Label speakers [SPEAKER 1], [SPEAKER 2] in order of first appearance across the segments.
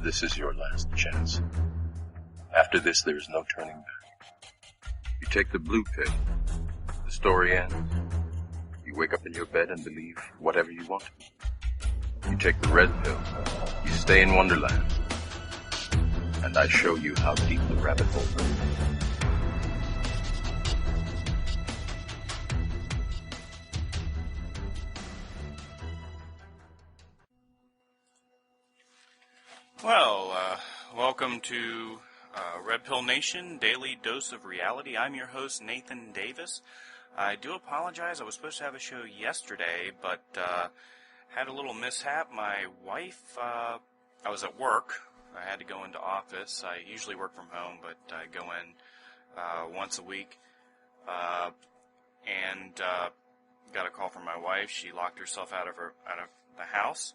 [SPEAKER 1] This is your last chance. After this, there is no turning back. You take the blue pill. The story ends. You wake up in your bed and believe whatever you want. You take the red pill. You stay in Wonderland. And I show you how deep the rabbit hole goes.
[SPEAKER 2] Well, welcome to Red Pill Nation, Daily Dose of Reality. I'm your host, Nathan Davis. I do apologize. I was supposed to have a show yesterday, but had a little mishap. My wife, I was at work. I had to go into office. I usually work from home, but I go in once a week. And got a call from my wife. She locked herself out of the house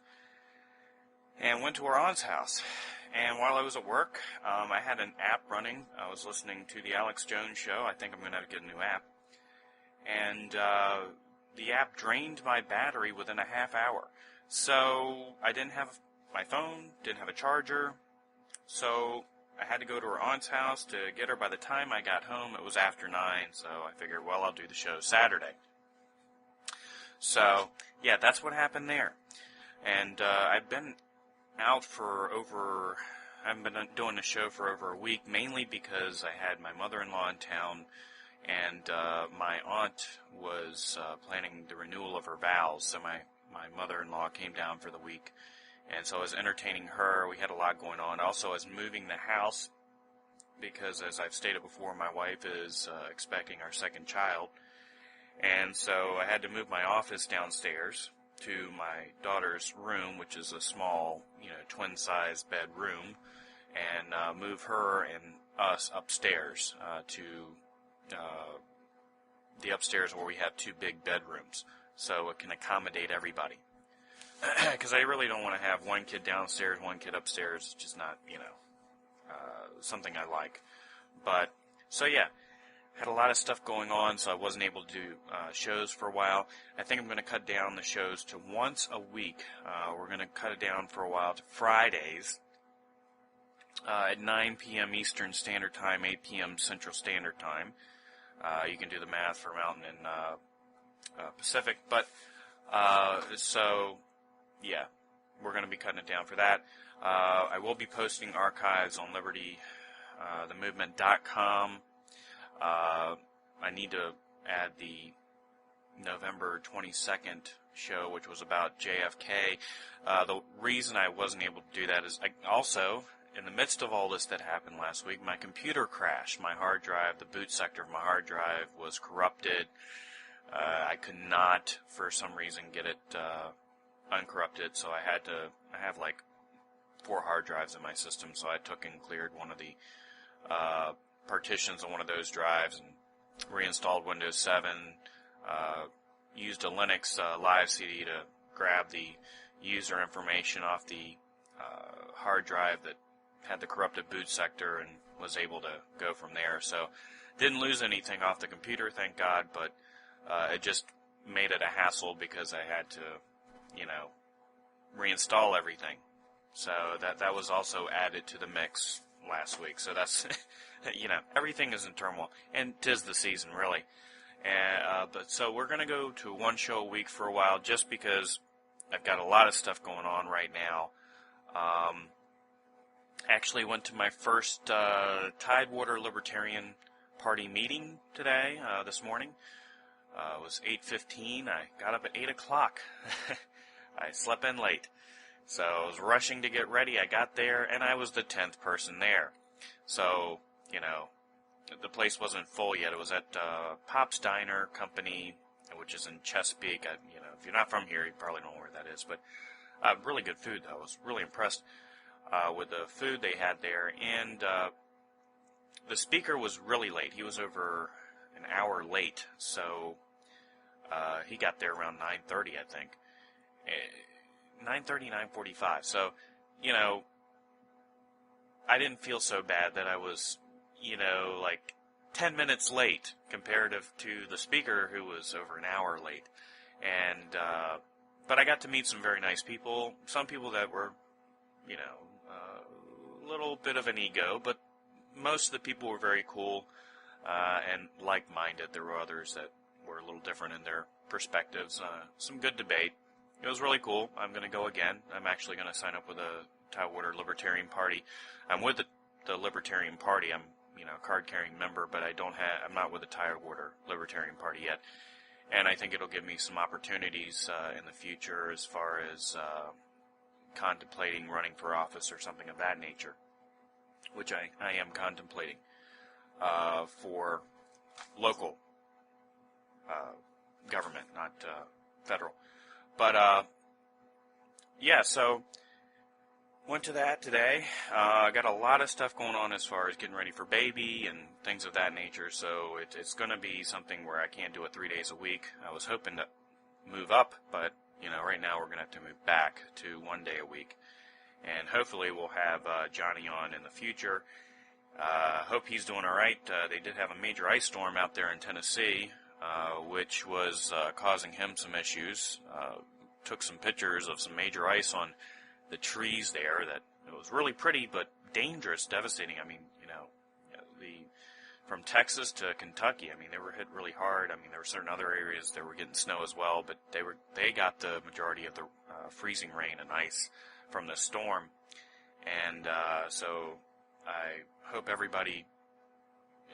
[SPEAKER 2] and went to her aunt's house. And while I was at work, I had an app running. I was listening to the Alex Jones show. I think I'm going to have to get a new app. And the app drained my battery within a half hour. So I didn't have my phone, didn't have a charger. So I had to go to her aunt's house to get her. By the time I got home, it was after 9. So I figured, well, I'll do the show Saturday. So, yeah, that's what happened there. And I've been out I haven't been doing the show for over a week, mainly because I had my mother-in-law in town, and my aunt was planning the renewal of her vows, so my mother-in-law came down for the week, and so I was entertaining her. We had a lot going on. Also, I was moving the house, because as I've stated before, my wife is expecting our second child, and so I had to move my office downstairs to my daughter's room, which is a small, twin-size bedroom, and move her and us upstairs to the upstairs where we have 2 big bedrooms, so it can accommodate everybody. Because I really don't want to have one kid downstairs, one kid upstairs. It's just not, something I like. But, so yeah. Had a lot of stuff going on, so I wasn't able to do shows for a while. I think I'm going to cut down the shows to once a week. We're going to cut it down for a while to Fridays at 9 p.m. Eastern Standard Time, 8 p.m. Central Standard Time. You can do the math for Mountain and Pacific. But, so, yeah, we're going to be cutting it down for that. I will be posting archives on libertythemovement.com. I need to add the November 22nd show, which was about JFK. The reason I wasn't able to do that is also, in the midst of all this that happened last week, my computer crashed. My hard drive, the boot sector of my hard drive was corrupted. I could not, for some reason, get it uncorrupted, so I have like 4 hard drives in my system, so I took and cleared one of the partitions on one of those drives and reinstalled Windows 7, used a Linux live CD to grab the user information off the hard drive that had the corrupted boot sector and was able to go from there. So didn't lose anything off the computer, thank God, but it just made it a hassle because I had to, reinstall everything. So that was also added to the mix last week. So that's, everything is in turmoil, and 'tis the season, really. But so we're going to go to one show a week for a while, just because I've got a lot of stuff going on right now. Actually went to my first Tidewater Libertarian Party meeting today, this morning. It was 8:15. I got up at 8 o'clock. I slept in late. So I was rushing to get ready. I got there, and I was the 10th person there. So, the place wasn't full yet. It was at Pop's Diner Company, which is in Chesapeake. If you're not from here, you probably don't know where that is. But really good food, though. I was really impressed with the food they had there. And the speaker was really late. He was over an hour late. So he got there around 9:30, I think. 9:30, 9:45. So, I didn't feel so bad that I was, 10 minutes late comparative to the speaker who was over an hour late. And, but I got to meet some very nice people. Some people that were, little bit of an ego, but most of the people were very cool and like-minded. There were others that were a little different in their perspectives. Some good debate. It was really cool. I'm going to go again. I'm actually going to sign up with the Tidewater Libertarian Party. I'm with the Libertarian Party. I'm a card-carrying member, but I'm not with the Tidewater Libertarian Party yet. And I think it'll give me some opportunities in the future as far as contemplating running for office or something of that nature, which I am contemplating for local government, not federal. But, yeah, so went to that today. I got a lot of stuff going on as far as getting ready for baby and things of that nature, so it's going to be something where I can't do it 3 days a week. I was hoping to move up, but, right now we're going to have to move back to 1 day a week. And hopefully we'll have Johnny on in the future. Hope he's doing all right. They did have a major ice storm out there in Tennessee, which was causing him some issues. Took some pictures of some major ice on the trees there that it was really pretty but dangerous, devastating. I mean, from Texas to Kentucky, I mean, they were hit really hard. I mean, there were certain other areas that were getting snow as well, but they got the majority of the freezing rain and ice from the storm. And so I hope everybody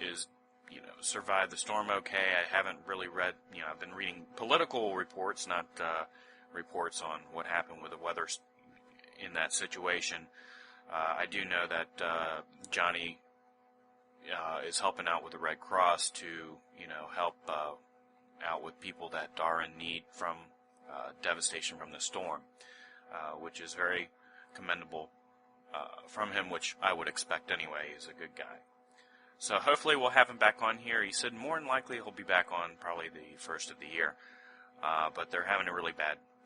[SPEAKER 2] is survived the storm okay. I haven't really read, I've been reading political reports, not reports on what happened with the weather in that situation. I do know that Johnny is helping out with the Red Cross to, help out with people that are in need from devastation from the storm, which is very commendable from him, which I would expect anyway. He's a good guy. So hopefully we'll have him back on here. He said more than likely he'll be back on probably the first of the year. But they're having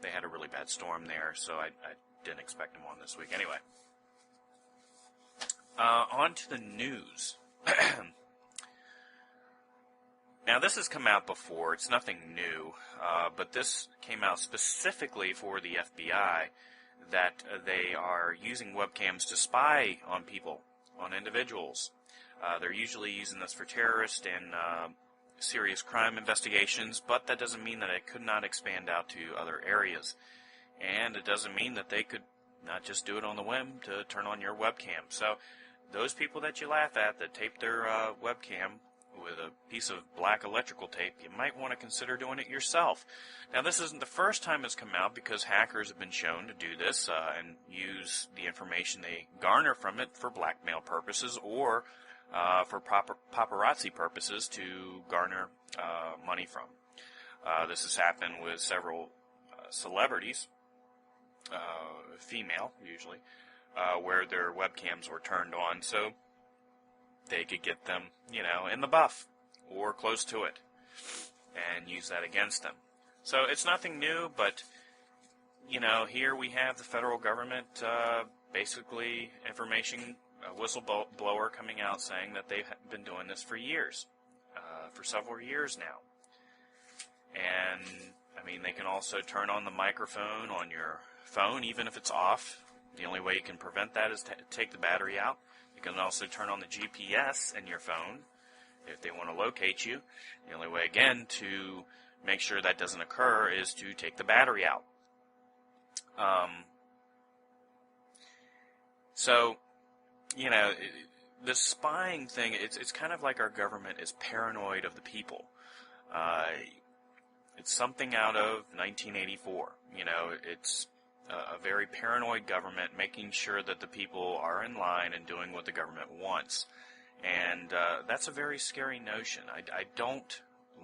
[SPEAKER 2] they had a really bad storm there, so I didn't expect him on this week. Anyway, on to the news. Now, this has come out before. It's nothing new, but this came out specifically for the FBI, that they are using webcams to spy on people, on individuals. They're usually using this for terrorist and serious crime investigations, but that doesn't mean that it could not expand out to other areas. And it doesn't mean that they could not just do it on the whim to turn on your webcam. So those people that you laugh at that tape their webcam with a piece of black electrical tape, you might want to consider doing it yourself. Now, this isn't the first time it's come out, because hackers have been shown to do this and use the information they garner from it for blackmail purposes or for paparazzi purposes to garner money from. This has happened with several celebrities, female usually, where their webcams were turned on so they could get them, in the buff or close to it and use that against them. So it's nothing new, but, here we have the federal government basically information, a whistleblower coming out saying that they've been doing this for years, for several years now. And, they can also turn on the microphone on your phone, even if it's off. The only way you can prevent that is to take the battery out. You can also turn on the GPS in your phone if they want to locate you. The only way, again, to make sure that doesn't occur is to take the battery out. So, the spying thing, it's kind of like our government is paranoid of the people. It's something out of 1984. It's a very paranoid government making sure that the people are in line and doing what the government wants. And that's a very scary notion. I don't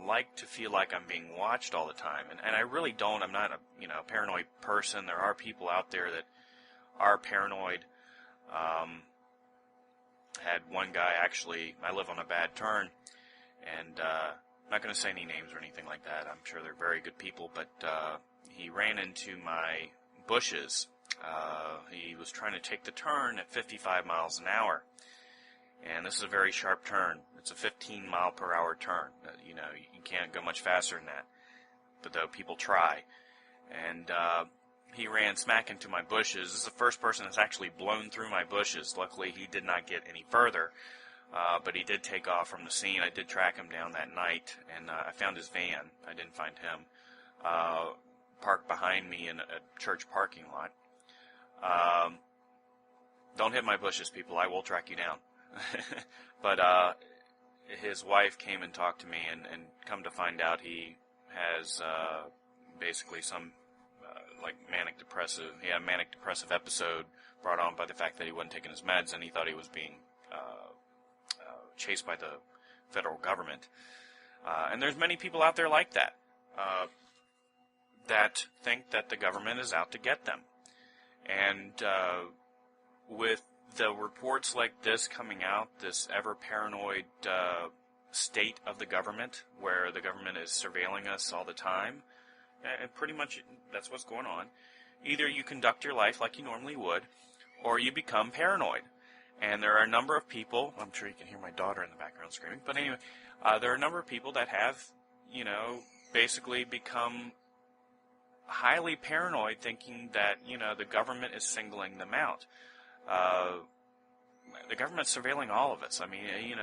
[SPEAKER 2] like to feel like I'm being watched all the time. And I really don't. I'm not a paranoid person. There are people out there that are paranoid. Had one guy actually, I live on a bad turn, and I'm not going to say any names or anything like that. I'm sure they're very good people, but he ran into my bushes. He was trying to take the turn at 55 miles an hour, and this is a very sharp turn. It's a 15 mile per hour turn. You can't go much faster than that, but though people try. And he ran smack into my bushes. This is the first person that's actually blown through my bushes. Luckily, he did not get any further, but he did take off from the scene. I did track him down that night, and I found his van. I didn't find him. Parked behind me in a church parking lot. Don't hit my bushes, people. I will track you down. But his wife came and talked to me, and come to find out he has basically some like manic depressive. He had a manic depressive episode brought on by the fact that he wasn't taking his meds, and he thought he was being chased by the federal government. And there's many people out there like that, that think that the government is out to get them. And with the reports like this coming out, this ever paranoid state of the government, where the government is surveilling us all the time, and pretty much that's what's going on. Either you conduct your life like you normally would, or you become paranoid. And there are a number of people, I'm sure you can hear my daughter in the background screaming, but anyway, there are a number of people that have, basically become highly paranoid, thinking that, the government is singling them out. The government's surveilling all of us. I mean,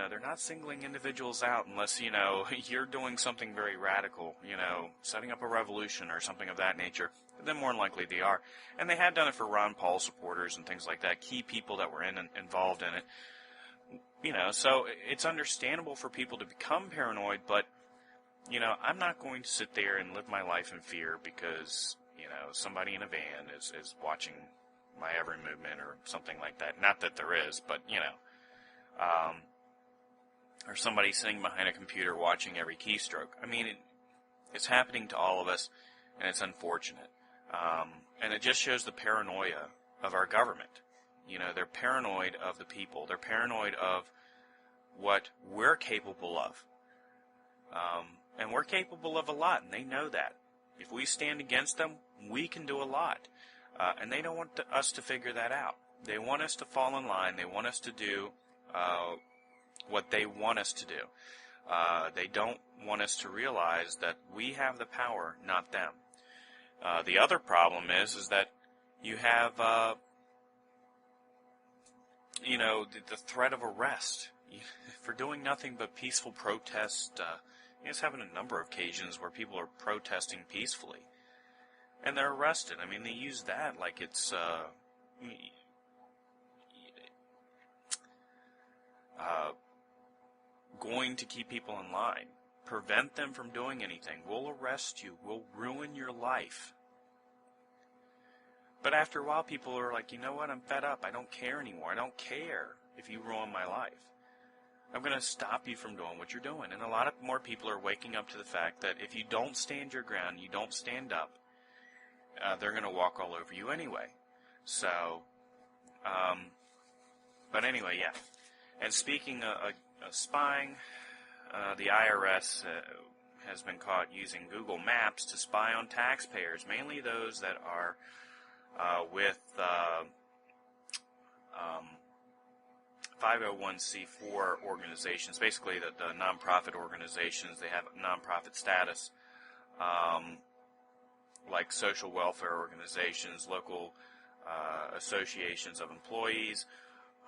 [SPEAKER 2] they're not singling individuals out unless, you're doing something very radical, setting up a revolution or something of that nature. Then more than likely they are. And they have done it for Ron Paul supporters and things like that, key people that were involved in it. So it's understandable for people to become paranoid, but, I'm not going to sit there and live my life in fear because, somebody in a van is watching my every movement or something like that. Not that there is, but, or somebody sitting behind a computer watching every keystroke. I mean, it's happening to all of us, and it's unfortunate. And it just shows the paranoia of our government. They're paranoid of the people. They're paranoid of what we're capable of. And we're capable of a lot, and they know that. If we stand against them, we can do a lot. And they don't want us to figure that out. They want us to fall in line. They want us to do what they want us to do. They don't want us to realize that we have the power, not them. The other problem is that you have, the threat of arrest for doing nothing but peaceful protest. It's happened a number of occasions where people are protesting peacefully. And they're arrested. I mean, they use that like it's going to keep people in line. Prevent them from doing anything. We'll arrest you. We'll ruin your life. But after a while, people are like, you know what? I'm fed up. I don't care anymore. I don't care if you ruin my life. I'm going to stop you from doing what you're doing. And a lot of more people are waking up to the fact that if you don't stand your ground, you don't stand up, they're going to walk all over you anyway. So, but anyway, yeah. And speaking of spying, the IRS has been caught using Google Maps to spy on taxpayers, mainly those that are with 501c4 organizations, basically the nonprofit organizations. They have nonprofit status, like social welfare organizations, local associations of employees,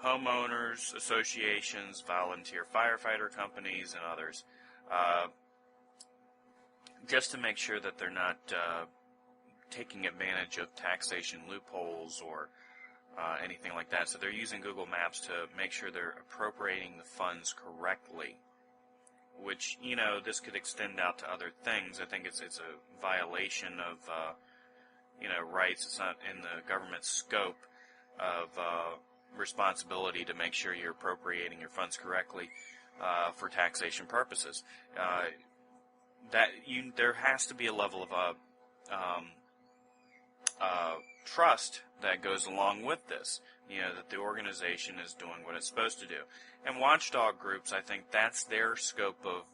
[SPEAKER 2] homeowners associations, volunteer firefighter companies, and others, just to make sure that they're not taking advantage of taxation loopholes or anything like that. So they're using Google Maps to make sure they're appropriating the funds correctly, which, this could extend out to other things. I think it's a violation of, rights. It's not in the government's scope of responsibility to make sure you're appropriating your funds correctly for taxation purposes. There has to be a level of trust that goes along with this, that the organization is doing what it's supposed to do. And watchdog groups, I think that's their scope of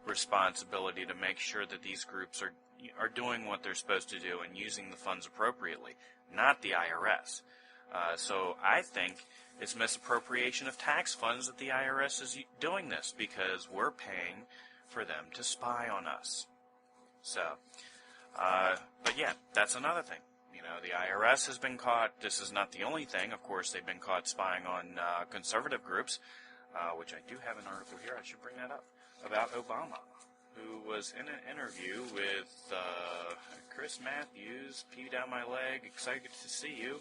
[SPEAKER 2] responsibility, to make sure that these groups are doing what they're supposed to do and using the funds appropriately, not the IRS. So I think it's misappropriation of tax funds that the IRS is doing this, because we're paying for them to spy on us. So, but yeah, that's another thing. The IRS has been caught. This is not the only thing. Of course, they've been caught spying on conservative groups, which I do have an article here. I should bring that up, about Obama, who was in an interview with Chris Matthews, pee down my leg, excited to see you,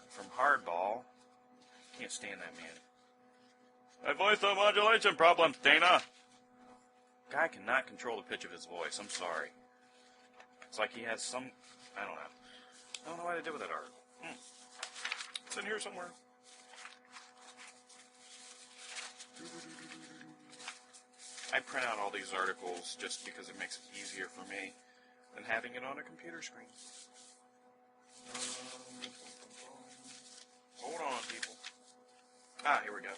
[SPEAKER 2] from Hardball. Can't stand that man. I have voice modulation problems, Dana. Guy cannot control the pitch of his voice. I'm sorry. It's like he has some... I don't know. I don't know what to do with that article. It's in here somewhere. I print out all these articles just because it makes it easier for me than having it on a computer screen. Hold on, people. Here we go.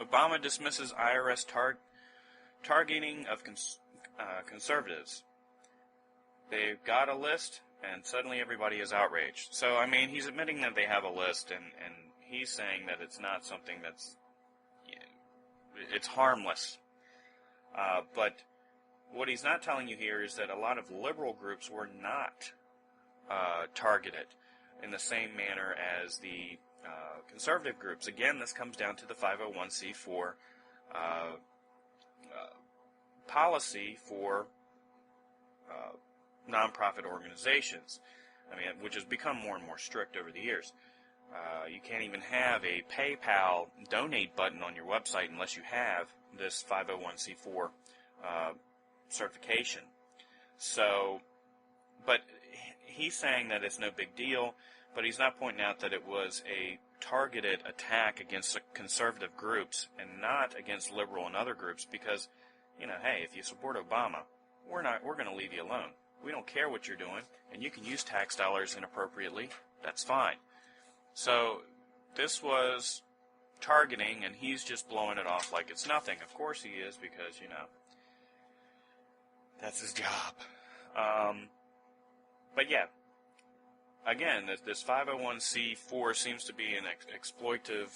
[SPEAKER 2] Obama dismisses IRS targeting of conservatives. They've got a list, and suddenly everybody is outraged. So, I mean, he's admitting that they have a list, and he's saying that it's not something that's, it's harmless. But what he's not telling you here is that a lot of liberal groups were not targeted in the same manner as the conservative groups. Again, this comes down to the 501c4 policy for nonprofit organizations. I mean, which has become more and more strict over the years. You can't even have a PayPal donate button on your website unless you have this 501c4 certification. So, but he's saying that it's no big deal, but he's not pointing out that it was a targeted attack against conservative groups and not against liberal and other groups because, hey, if you support Obama, we're going to leave you alone. We don't care what you're doing, and you can use tax dollars inappropriately. That's fine. So this was targeting, and he's just blowing it off like it's nothing. Of course he is, because, that's his job. But yeah, again, this 501c4 seems to be an exploitive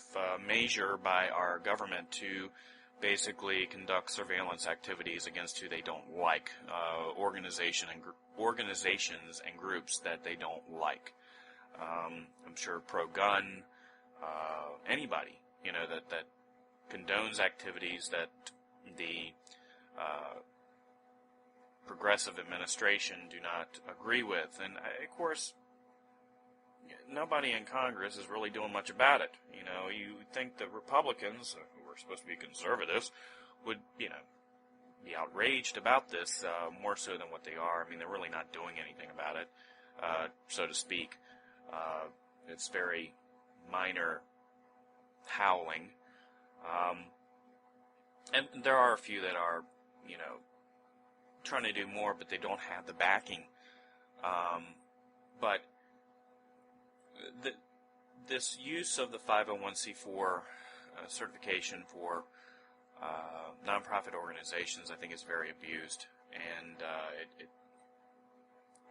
[SPEAKER 2] measure by our government to basically conduct surveillance activities against who they don't like, organizations and groups that they don't like. I'm sure pro-gun, anybody, that condones activities that the progressive administration do not agree with. And, of course, nobody in Congress is really doing much about it. You think the Republicans, who are supposed to be conservatives, would, be outraged about this more so than what they are. I mean, they're really not doing anything about it, so to speak. It's very minor howling. And there are a few that are, trying to do more, but they don't have the backing. But this use of the 501c4 certification for nonprofit organizations, I think, is very abused, and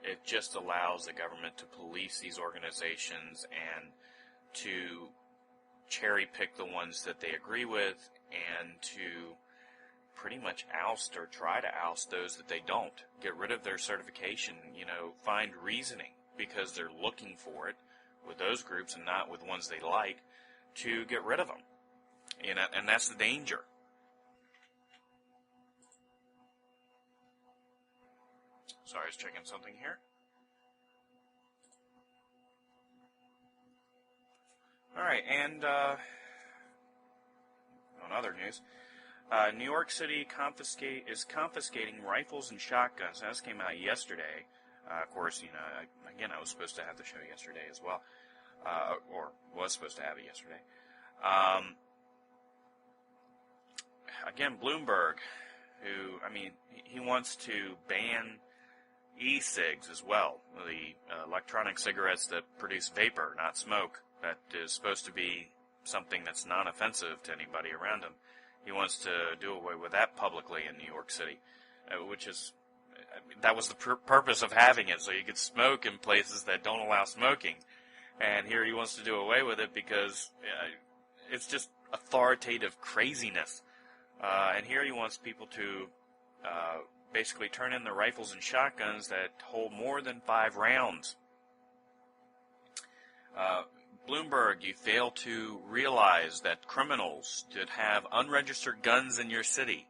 [SPEAKER 2] it just allows the government to police these organizations and to cherry pick the ones that they agree with and to pretty much oust or try to oust those that they don't. Get rid of their certification, find reasoning because they're looking for it with those groups and not with ones they like to get rid of them. And that's the danger. Sorry, I was checking something here. All right, and on other news, New York City is confiscating rifles and shotguns. Now, this came out yesterday. Of course, again, I was supposed to have the show yesterday as well, or was supposed to have it yesterday. Again, Bloomberg, who, he wants to ban e-cigs as well, the electronic cigarettes that produce vapor, not smoke, that is supposed to be something that's non-offensive to anybody around him. He wants to do away with that publicly in New York City, which is, that was the purpose of having it, so you could smoke in places that don't allow smoking. And here he wants to do away with it because it's just authoritative craziness. And here he wants people to basically turn in their rifles and shotguns that hold more than 5 rounds. Bloomberg, you fail to realize that criminals that have unregistered guns in your city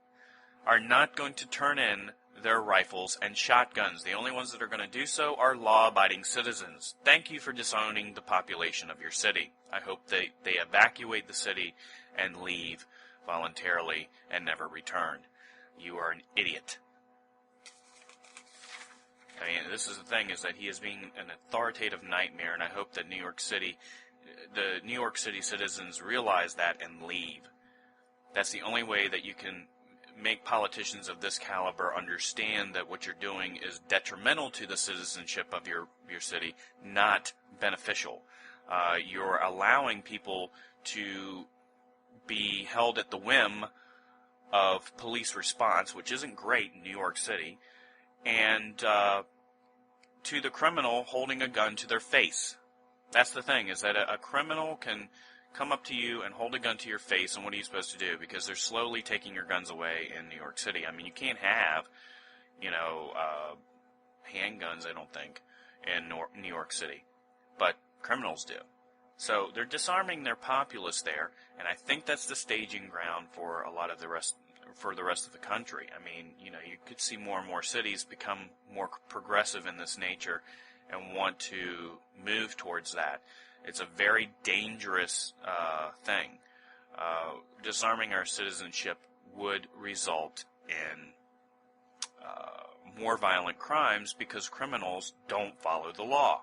[SPEAKER 2] are not going to turn in their rifles and shotguns. The only ones that are going to do so are law-abiding citizens. Thank you for disowning the population of your city. I hope they evacuate the city and leave voluntarily and never return. You are an idiot. I mean, this is the thing, is that he is being an authoritative nightmare, and I hope that the New York City citizens realize that and leave. That's the only way that you can make politicians of this caliber understand that what you're doing is detrimental to the citizenship of your city, not beneficial. You're allowing people to be held at the whim of police response, which isn't great in New York City, and to the criminal holding a gun to their face. That's the thing, is that a criminal can come up to you and hold a gun to your face, and what are you supposed to do? Because they're slowly taking your guns away in New York City. I mean, you can't have, handguns, I don't think, in New York City. But criminals do. So they're disarming their populace there, and I think that's the staging ground for a lot of the rest of the country. I mean, you could see more and more cities become more progressive in this nature and want to move towards that. It's a very dangerous thing. Disarming our citizenship would result in more violent crimes because criminals don't follow the law.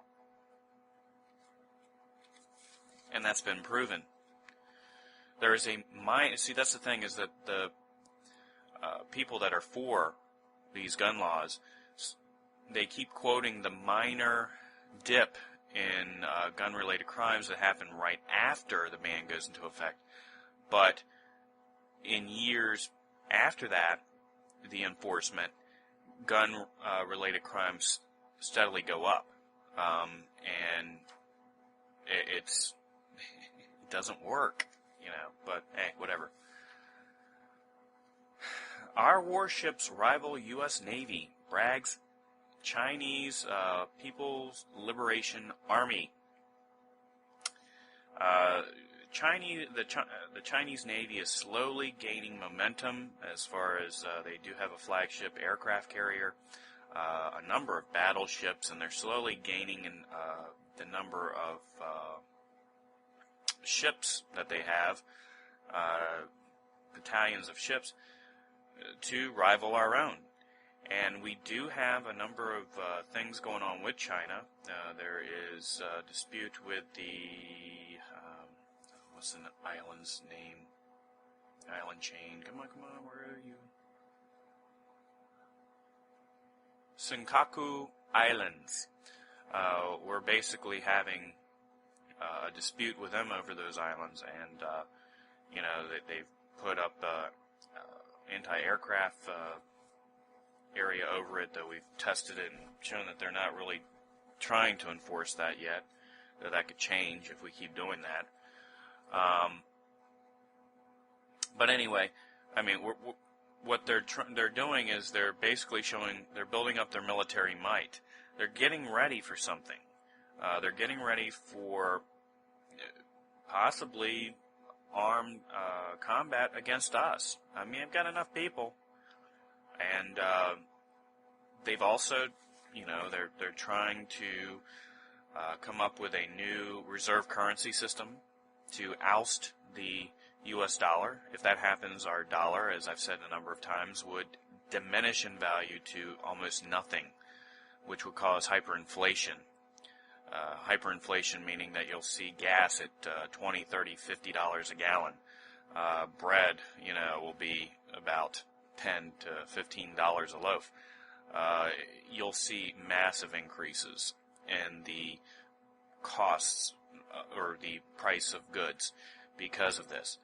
[SPEAKER 2] And that's been proven. There is see, that's the thing, is that the people that are for these gun laws, they keep quoting the minor dip in gun-related crimes that happen right after the ban goes into effect. But in years after that, the enforcement, gun-related crimes steadily go up. And it doesn't work, but hey, whatever. Our warships rival U.S. Navy, brags Chinese People's Liberation Army. The Chinese Navy is slowly gaining momentum as far as they do have a flagship aircraft carrier, a number of battleships, and they're slowly gaining in the number of ships that they have, battalions of ships, to rival our own. And we do have a number of things going on with China. There is a dispute with the, what's the island's name? Island chain. Come on, where are you? Senkaku Islands. We're basically having a dispute with them over those islands, and, they've put up anti-aircraft area over it, though we've tested it and shown that they're not really trying to enforce that yet. That could change if we keep doing that. But anyway, I mean, what they're doing is they're basically they're building up their military might. They're getting ready for something. They're getting ready for possibly armed combat against us. I mean, I've got enough people. And they've also, they're trying to come up with a new reserve currency system to oust the U.S. dollar. If that happens, our dollar, as I've said a number of times, would diminish in value to almost nothing, which would cause hyperinflation. Hyperinflation meaning that you'll see gas at $20, $30, $50 a gallon. Bread, will be about $10 to $15 a loaf. You'll see massive increases in the costs or the price of goods because of this.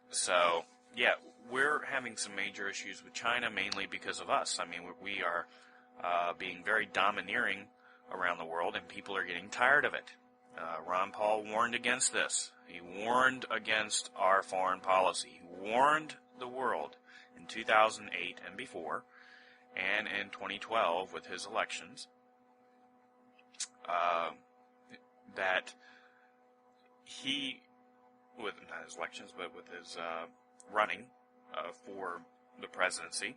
[SPEAKER 2] So, yeah, we're having some major issues with China, mainly because of us. I mean, we are being very domineering around the world, and people are getting tired of it. Ron Paul warned against this. He warned against our foreign policy. He warned the world in 2008 and before, and in 2012 with his elections, that he, with not his elections, but with his running for the presidency,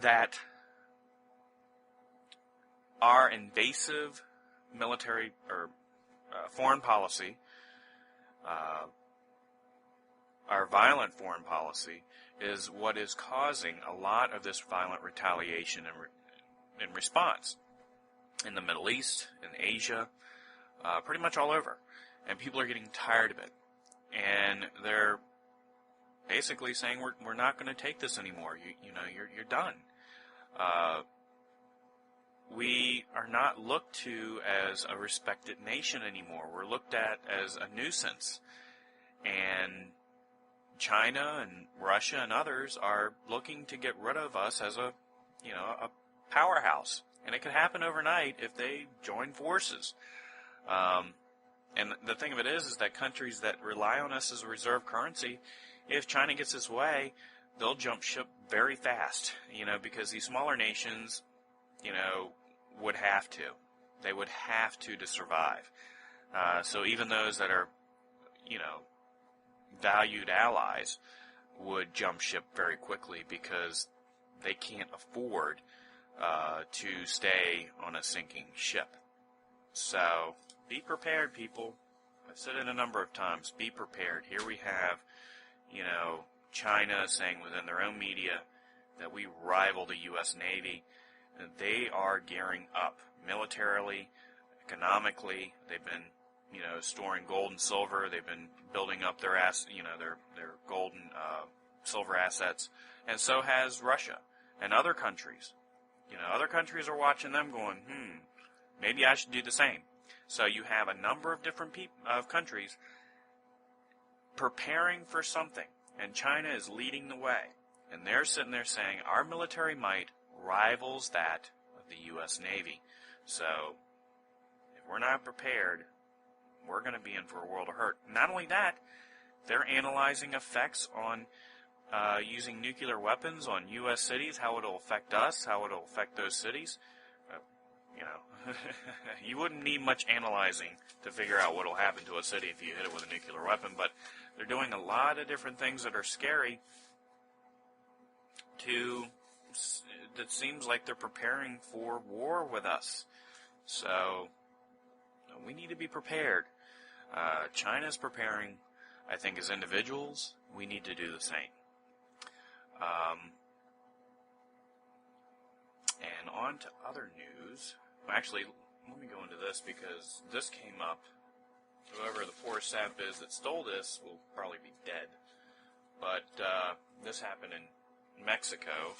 [SPEAKER 2] that our invasive military or foreign policy, our violent foreign policy, is what is causing a lot of this violent retaliation in response in the Middle East, in Asia, pretty much all over. And people are getting tired of it. And they're basically saying, we're not going to take this anymore. You're done. We are not looked to as a respected nation anymore. We're looked at as a nuisance. And China and Russia and others are looking to get rid of us as a powerhouse. And it could happen overnight if they join forces. And the thing of it is that countries that rely on us as a reserve currency, if China gets its way, they'll jump ship very fast, because these smaller nations, would have to. They would have to survive. So even those that are, valued allies would jump ship very quickly because they can't afford to stay on a sinking ship. So be prepared, people. I've said it a number of times. Be prepared. Here we have, China saying within their own media that we rival the U.S. Navy. And they are gearing up militarily, economically. They've been, storing gold and silver. They've been building up their their gold and silver assets, and so has Russia and other countries. Other countries are watching them, going, maybe I should do the same. So you have a number of different countries preparing for something, and China is leading the way, and they're sitting there saying our military might rivals that of the U.S. Navy. So if we're not prepared, we're going to be in for a world of hurt. Not only that, they're analyzing effects on using nuclear weapons on U.S. cities, how it'll affect us, how it'll affect those cities. You wouldn't need much analyzing to figure out what will happen to a city if you hit it with a nuclear weapon, but they're doing a lot of different things that are scary that seems like they're preparing for war with us. So we need to be prepared. China's preparing. I think as individuals, we need to do the same. And on to other news. Actually, let me go into this because this came up. Whoever the poor sap is that stole this will probably be dead. But this happened in Mexico.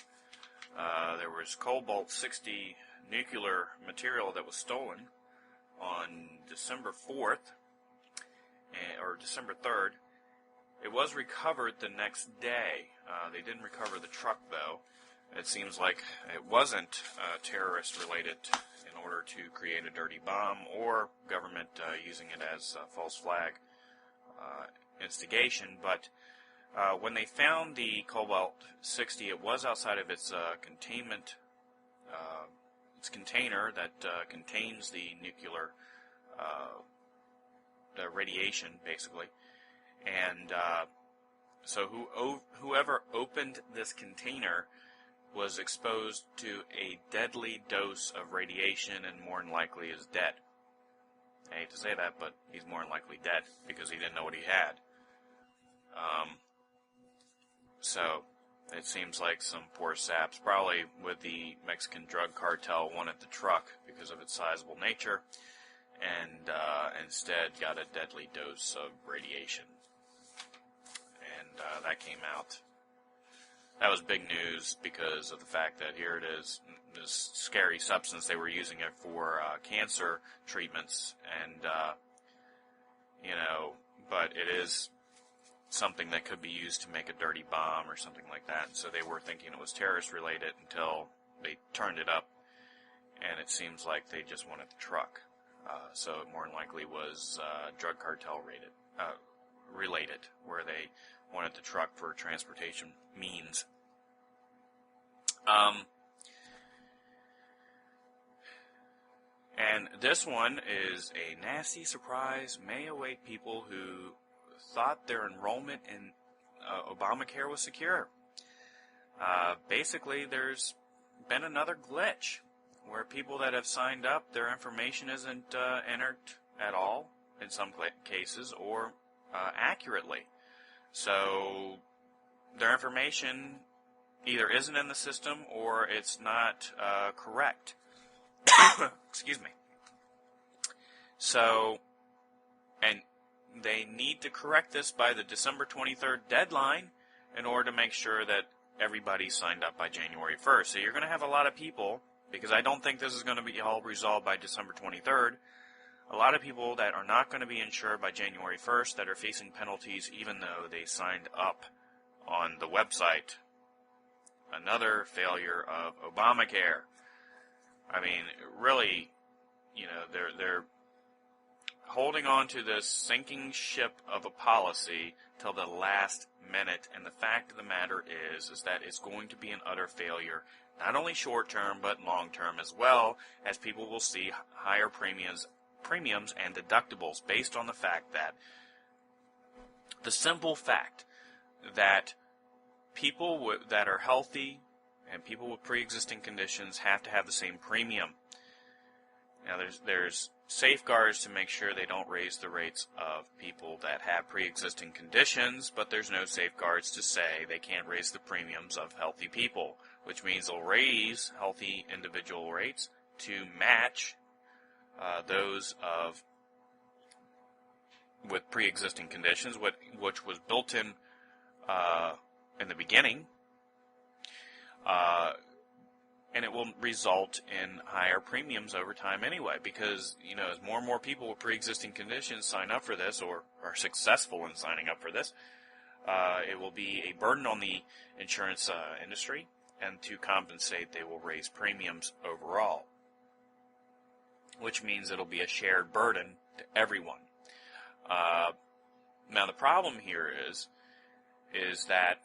[SPEAKER 2] There was cobalt-60 nuclear material that was stolen on December 4th, or December 3rd. It was recovered the next day. They didn't recover the truck, though. It seems like it wasn't terrorist-related in order to create a dirty bomb or government using it as false flag instigation. But when they found the cobalt-60, it was outside of its containment, its container that contains the nuclear, the radiation, basically. And so whoever opened this container was exposed to a deadly dose of radiation and more than likely is dead. I hate to say that, but he's more than likely dead because he didn't know what he had. So it seems like some poor saps, probably with the Mexican drug cartel, wanted the truck because of its sizable nature, and instead got a deadly dose of radiation. And that came out. That was big news because of the fact that here it is, this scary substance. They were using it for cancer treatments, and but it is something that could be used to make a dirty bomb or something like that. And so they were thinking it was terrorist related until they turned it up, and it seems like they just wanted the truck. So it more than likely was drug cartel related, where they wanted the truck for transportation means. And this one is a nasty surprise may await people who thought their enrollment in Obamacare was secure. Basically, there's been another glitch where people that have signed up, their information isn't entered at all in some cases, or accurately. So their information either isn't in the system or it's not correct. Excuse me. So, and they need to correct this by the December 23rd deadline in order to make sure that everybody signed up by January 1st. So you're going to have a lot of people, because I don't think this is going to be all resolved by December 23rd, a lot of people that are not going to be insured by January 1st that are facing penalties even though they signed up on the website. Another failure of Obamacare. I mean, really, you know, they're holding on to this sinking ship of a policy till the last minute, and the fact of the matter is that it's going to be an utter failure, not only short-term but long-term as well, as people will see higher premiums and deductibles based on the fact that the simple fact that people that are healthy and people with pre-existing conditions have to have the same premium. Now, there's safeguards to make sure they don't raise the rates of people that have pre-existing conditions, but there's no safeguards to say they can't raise the premiums of healthy people, which means they'll raise healthy individual rates to match those with pre-existing conditions, which was built in the beginning. And it will result in higher premiums over time anyway, because, you know, as more and more people with pre-existing conditions sign up for this or are successful in signing up for this, it will be a burden on the insurance industry, and to compensate, they will raise premiums overall, which means it'll be a shared burden to everyone. Now, the problem here is that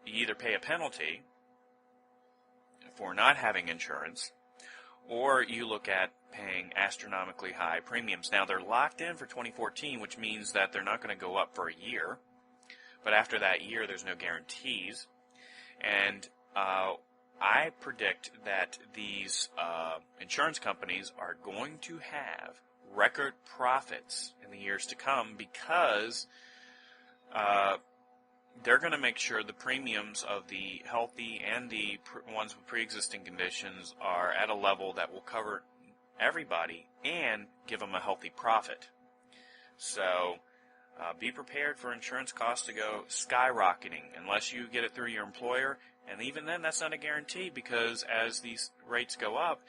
[SPEAKER 2] you either pay a penalty for not having insurance, or you look at paying astronomically high premiums. Now, they're locked in for 2014, which means that they're not going to go up for a year, but after that year, there's no guarantees, and I predict that these insurance companies are going to have record profits in the years to come, because they're going to make sure the premiums of the healthy and the ones with pre-existing conditions are at a level that will cover everybody and give them a healthy profit. So be prepared for insurance costs to go skyrocketing unless you get it through your employer, and even then that's not a guarantee, because as these rates go up,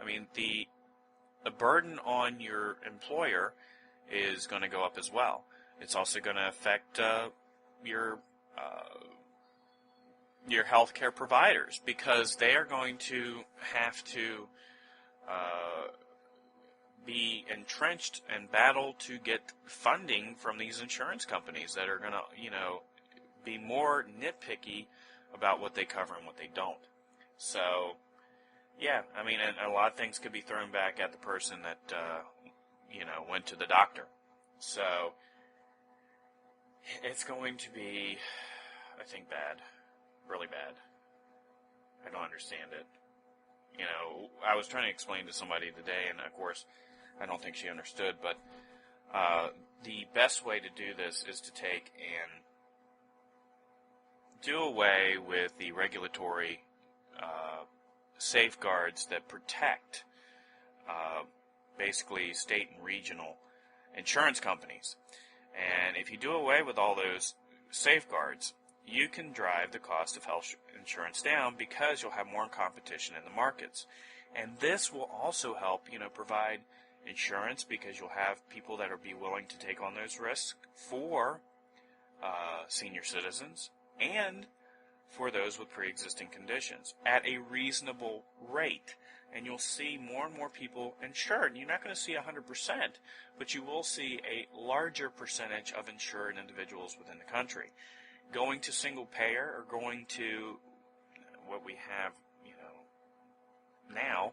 [SPEAKER 2] I mean, the burden on your employer is going to go up as well. It's also going to affect your healthcare providers, because they are going to have to be entrenched and battle to get funding from these insurance companies that are going to, you know, be more nitpicky about what they cover and what they don't. So, yeah, I mean, and a lot of things could be thrown back at the person that, you know, went to the doctor. So, it's going to be, I think, bad. Really bad. I don't understand it. You know, I was trying to explain to somebody today, and of course, I don't think she understood, but the best way to do this is to take and do away with the regulatory safeguards that protect basically state and regional insurance companies. And if you do away with all those safeguards, you can drive the cost of health insurance down, because you'll have more competition in the markets. And this will also help, you know, provide insurance, because you'll have people that will be willing to take on those risks for senior citizens and for those with pre-existing conditions at a reasonable rate. And you'll see more and more people insured. You're not going to see 100%, but you will see a larger percentage of insured individuals within the country. Going to single payer or going to what we have, now,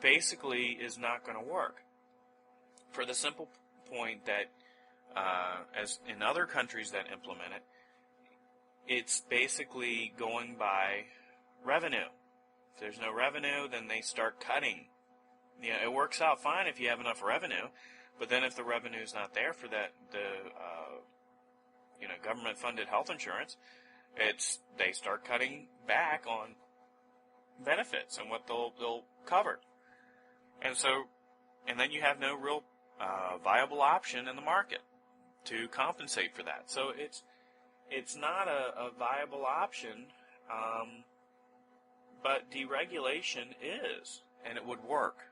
[SPEAKER 2] basically is not going to work. For the simple point that, as in other countries that implement it, it's basically going by revenue. If there's no revenue, then they start cutting. It works out fine if you have enough revenue, but then if the revenue is not there for that, the government-funded health insurance, they start cutting back on benefits and what they'll cover, and then you have no real viable option in the market to compensate for that. So it's not a viable option, but deregulation is, and it would work.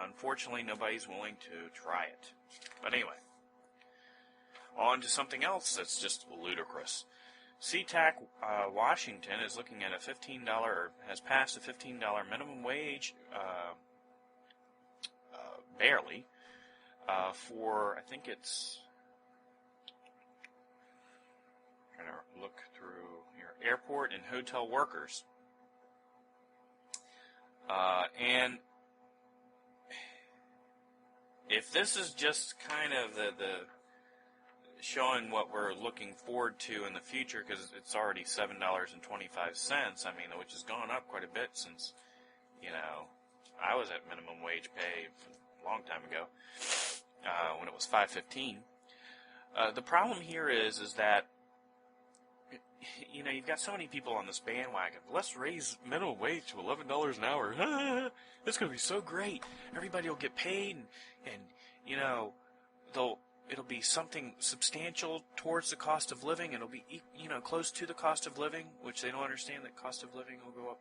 [SPEAKER 2] Unfortunately, nobody's willing to try it. But anyway, on to something else that's just ludicrous. SeaTac Washington is looking at has passed a $15 minimum wage, barely, for, I think it's, I'm going to look through here, airport and hotel workers. And if this is just kind of the showing what we're looking forward to in the future, because it's already $7.25, which has gone up quite a bit since, I was at minimum wage pay a long time ago, when it was $5.15. The problem here is that, you've got so many people on this bandwagon. Let's raise minimum wage to $11 an hour. It's going to be so great. Everybody will get paid, and it'll be something substantial towards the cost of living. It'll be, close to the cost of living, which they don't understand that cost of living will go up,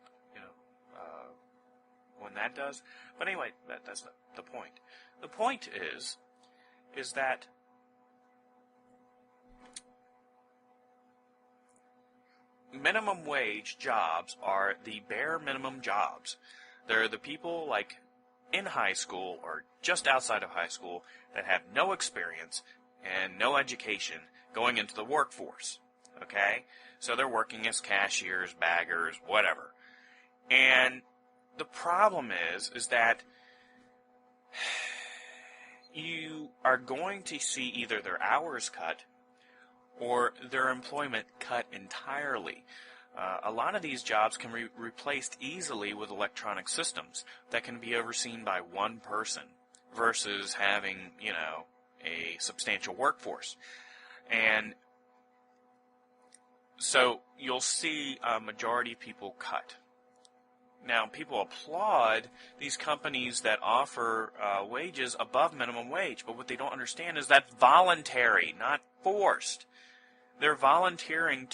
[SPEAKER 2] when that does. But anyway, that's not the point. The point is that minimum wage jobs are the bare minimum jobs. They're the people like in high school or just outside of high school that have no experience and no education going into the workforce. Okay? So they're working as cashiers, baggers, whatever. And the problem is that you are going to see either their hours cut or their employment cut entirely. A lot of these jobs can be replaced easily with electronic systems that can be overseen by one person versus having, a substantial workforce. And so you'll see a majority of people cut. Now, people applaud these companies that offer wages above minimum wage, but what they don't understand is that's voluntary, not forced. They're volunteering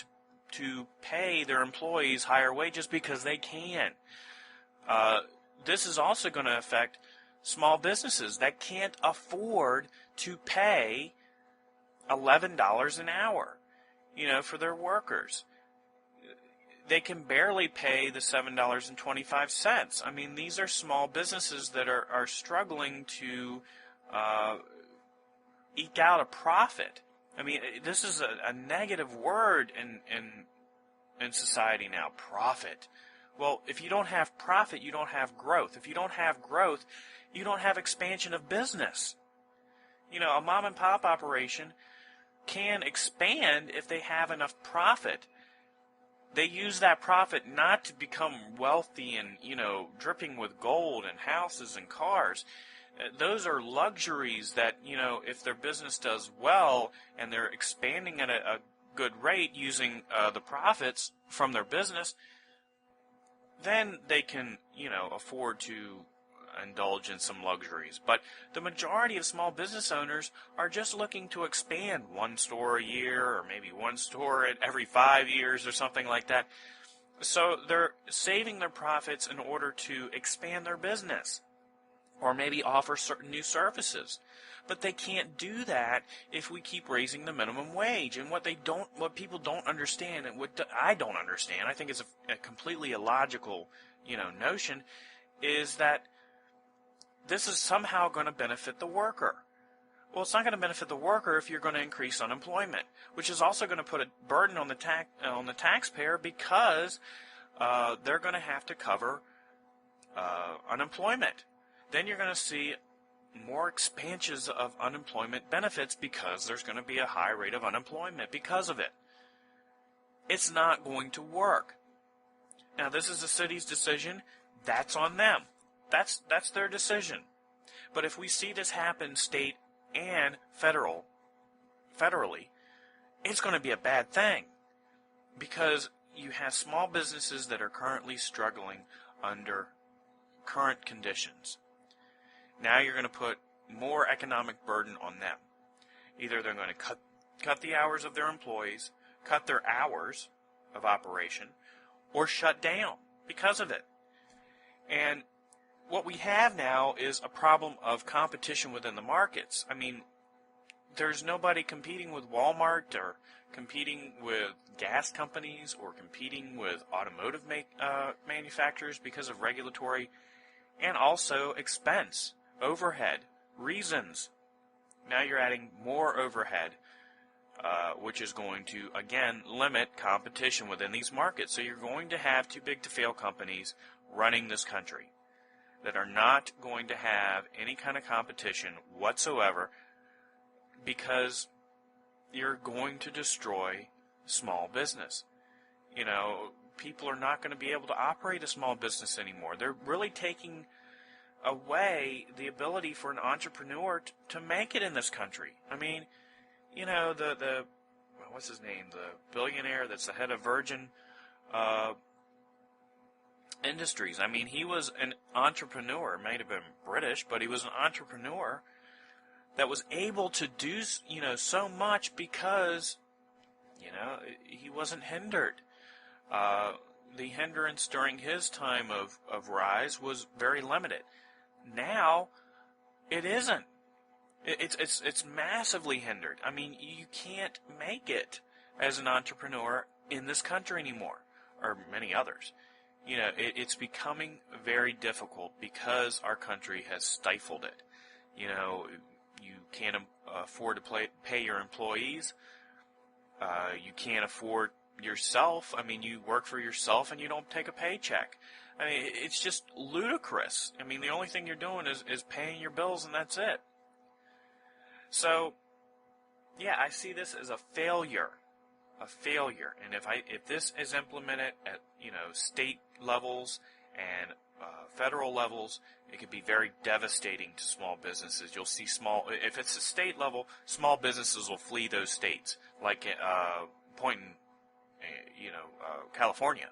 [SPEAKER 2] to pay their employees higher wages because they can. This is also going to affect small businesses that can't afford to pay $11 an hour, for their workers. They can barely pay the $7.25. These are small businesses that are struggling to eke out a profit. This is a negative word in society now, profit. Well, if you don't have profit, you don't have growth. If you don't have growth, you don't have expansion of business. A mom and pop operation can expand if they have enough profit. They use that profit not to become wealthy and, dripping with gold and houses and cars. Those are luxuries that, if their business does well and they're expanding at a good rate using the profits from their business, then they can, afford to indulge in some luxuries. But the majority of small business owners are just looking to expand one store a year or maybe one store every 5 years or something like that. So they're saving their profits in order to expand their business or maybe offer certain new services. But they can't do that if we keep raising the minimum wage. And what people don't understand, and what I don't understand, I think it's a completely illogical, notion, is that this is somehow going to benefit the worker. Well, it's not going to benefit the worker if you're going to increase unemployment, which is also going to put a burden on the taxpayer because they're going to have to cover unemployment. Then you're going to see more expansions of unemployment benefits because there's going to be a high rate of unemployment because of it. It's not going to work. Now, this is the city's decision. That's on them. That's their decision. But if we see this happen state and federally, it's going to be a bad thing because you have small businesses that are currently struggling under current conditions. Now you're going to put more economic burden on them. Either they're going to cut the hours of their employees, cut their hours of operation, or shut down because of it. And what we have now is a problem of competition within the markets. I mean, there's nobody competing with Walmart or competing with gas companies or competing with automotive manufacturers because of regulatory and also expense, overhead, reasons. Now you're adding more overhead, which is going to, again, limit competition within these markets. So you're going to have too big to fail companies running this country that are not going to have any kind of competition whatsoever because you're going to destroy small business. You know, people are not going to be able to operate a small business anymore. They're really taking away the ability for an entrepreneur to make it in this country. I mean, you know, the what's his name? The billionaire that's the head of Virgin Industries. I mean, he was an entrepreneur. Might have been British, but he was an entrepreneur that was able to do, you know, so much because, you know, he wasn't hindered. The hindrance during his time of rise was very limited. Now, it isn't. It's massively hindered. I mean, you can't make it as an entrepreneur in this country anymore, or many others. You know, it's becoming very difficult because our country has stifled it. You know, you can't afford to pay your employees. You can't afford yourself. I mean, you work for yourself and you don't take a paycheck. I mean, it's just ludicrous. I mean, the only thing you're doing is paying your bills and that's it. So, yeah, I see this as a failure. And if this is implemented at, you know, state levels and federal levels, it could be very devastating to small businesses. You'll see if it's a state level, small businesses will flee those states, like California.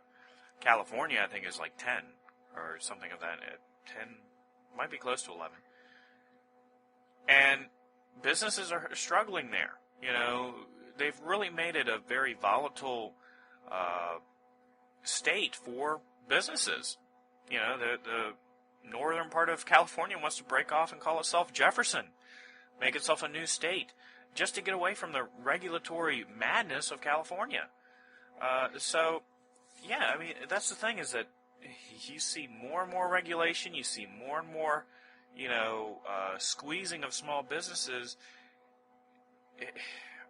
[SPEAKER 2] California, I think, is like 10 or something of that. 10 might be close to 11. And businesses are struggling there. You know, they've really made it a very volatile state for businesses. You know, the northern part of California wants to break off and call itself Jefferson, make itself a new state, just to get away from the regulatory madness of California. So, yeah, I mean, that's the thing, is that you see more and more regulation, you see more and more, you know, squeezing of small businesses.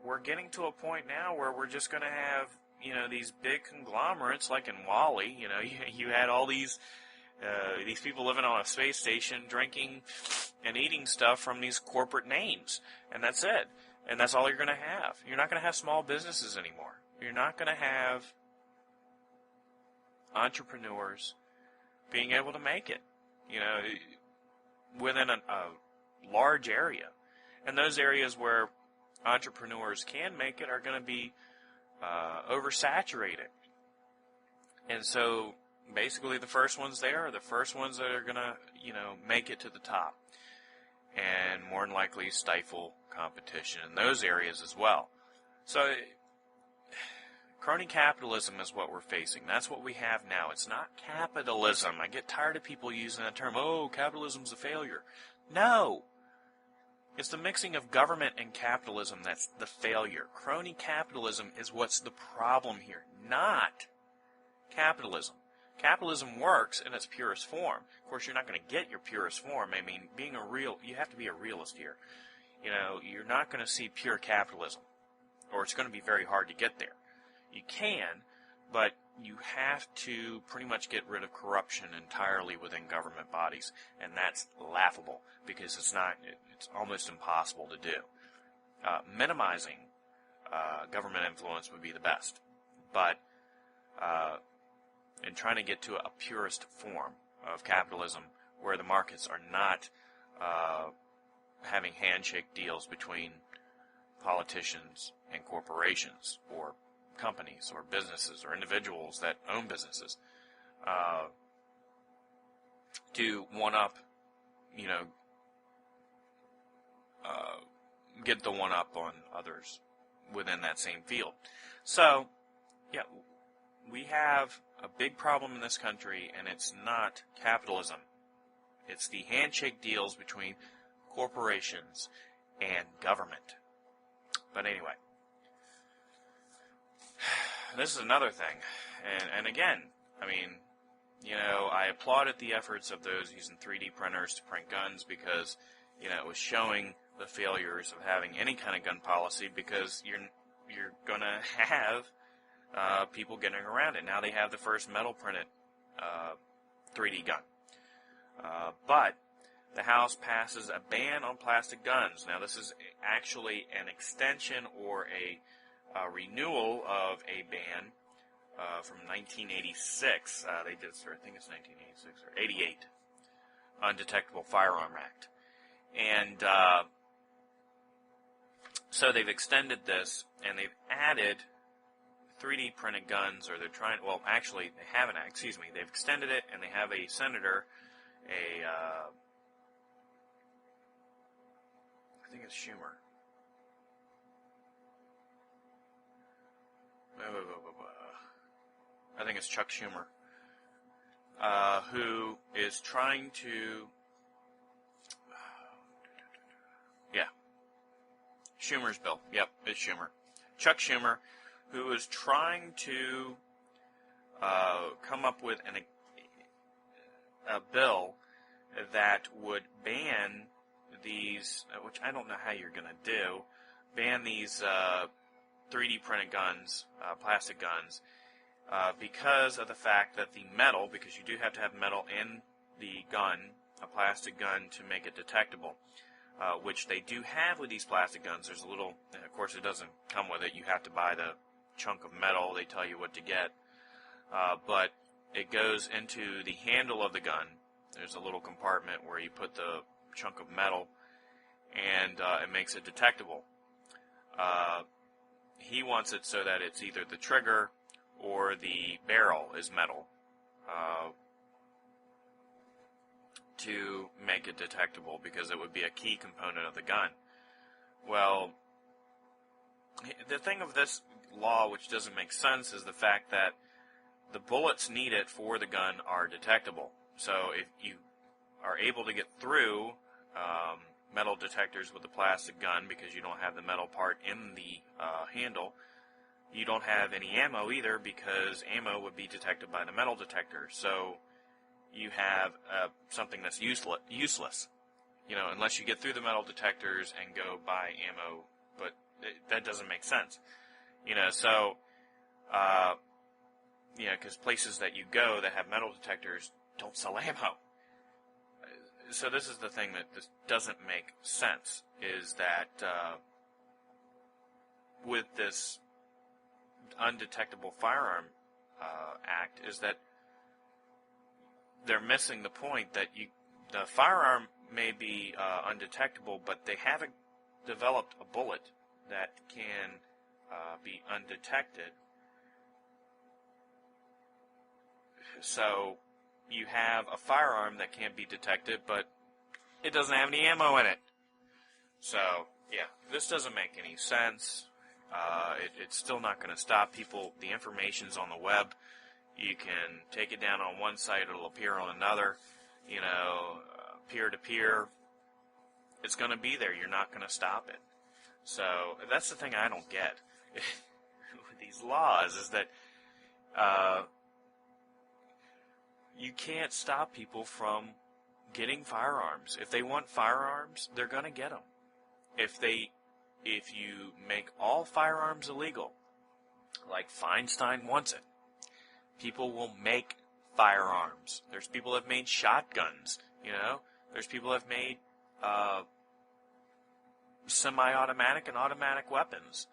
[SPEAKER 2] We're getting to a point now where we're just going to have, you know, these big conglomerates like in WALL-E. You know, you had all these people living on a space station drinking and eating stuff from these corporate names, and that's it. And that's all you're going to have. You're not going to have small businesses anymore. You're not going to have entrepreneurs being able to make it, you know, within a large area. And those areas where entrepreneurs can make it are going to be oversaturated. And so basically the first ones there are the first ones that are going to, you know, make it to the top, and more than likely stifle competition in those areas as well. So crony capitalism is what we're facing. That's what we have now. It's not capitalism. I get tired of people using that term, oh, capitalism's a failure. No. It's the mixing of government and capitalism that's the failure. Crony capitalism is what's the problem here, not capitalism. Capitalism works in its purest form. Of course, you're not going to get your purest form. I mean, you have to be a realist here. you're not going to see pure capitalism, or it's going to be very hard to get there. You can, but you have to pretty much get rid of corruption entirely within government bodies, and that's laughable because it's almost impossible to do. Minimizing government influence would be the best, but in trying to get to a purest form of capitalism where the markets are not having handshake deals between politicians and corporations or companies or businesses or individuals that own businesses to one-up, get the one-up on others within that same field. So, yeah, we have a big problem in this country, and it's not capitalism. It's the handshake deals between corporations and government. But anyway, this is another thing. And again, I mean, I applauded the efforts of those using 3D printers to print guns because, it was showing the failures of having any kind of gun policy because you're going to have people getting around it. Now they have the first metal printed 3D gun. But the House passes a ban on plastic guns. Now this is actually an extension or a renewal of a ban from 1986. They did, I think it's 1986 or 88, Undetectable Firearm Act. And so they've extended this, and they've added 3D printed guns, or they're trying, well, actually, they haven't, they've extended it, and they have a senator, I think it's Schumer. I think it's Chuck Schumer, who is trying to, Schumer's bill. Yep, it's Schumer. Chuck Schumer, who is trying to come up with a bill that would ban these, which I don't know how you're going to do, ban these 3D printed guns, plastic guns, because of the fact that the metal, because you do have to have metal in the gun, a plastic gun, to make it detectable, which they do have with these plastic guns. There's a little, of course it doesn't come with it, you have to buy the chunk of metal, they tell you what to get, but it goes into the handle of the gun. There's a little compartment where you put the chunk of metal, and it makes it detectable. He wants it so that it's either the trigger or the barrel is metal to make it detectable, because it would be a key component of the gun. Well, the thing of this law which doesn't make sense is the fact that the bullets needed for the gun are detectable. So if you are able to get through metal detectors with a plastic gun because you don't have the metal part in the handle, you don't have any ammo either because ammo would be detected by the metal detector. So you have something that's useless, unless you get through the metal detectors and go buy ammo, but that doesn't make sense. So, because places that you go that have metal detectors don't sell ammo. So this is the thing that this doesn't make sense, is that with this Undetectable Firearm Act, is that they're missing the point that the firearm may be undetectable, but they haven't developed a bullet that can be undetected. So you have a firearm that can't be detected, but it doesn't have any ammo in it. So, yeah, this doesn't make any sense. It's still not going to stop people. The information's on the web. You can take it down on one site, it'll appear on another. Peer-to-peer. It's going to be there. You're not going to stop it. So that's the thing I don't get with these laws, is that you can't stop people from getting firearms. If they want firearms, they're going to get them. if you make all firearms illegal, like Feinstein wants it, people will make firearms. There's people that have made shotguns, you know. There's people that have made semi-automatic and automatic weapons,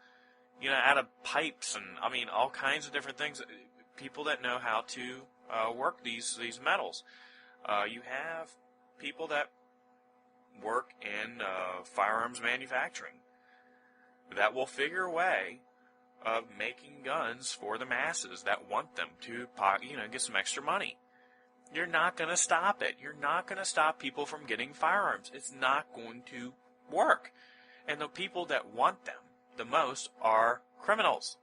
[SPEAKER 2] you know, out of pipes and, I mean, all kinds of different things. People that know how to work these metals. You have people that work in firearms manufacturing that will figure a way of making guns for the masses that want them to, you know, get some extra money. You're not going to stop it. You're not going to stop people from getting firearms. It's not going to work. And the people that want them the most are criminals.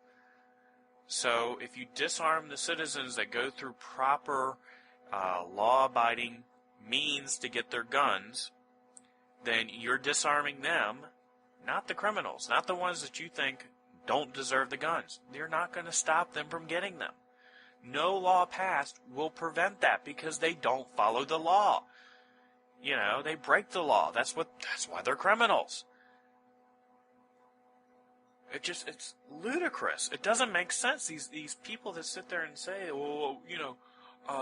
[SPEAKER 2] So if you disarm the citizens that go through proper law-abiding means to get their guns, then you're disarming them, not the criminals, not the ones that you think don't deserve the guns. You're not going to stop them from getting them. No law passed will prevent that because they don't follow the law. You know, they break the law. That's why they're criminals. It's ludicrous. It doesn't make sense. These people that sit there and say, well, you know,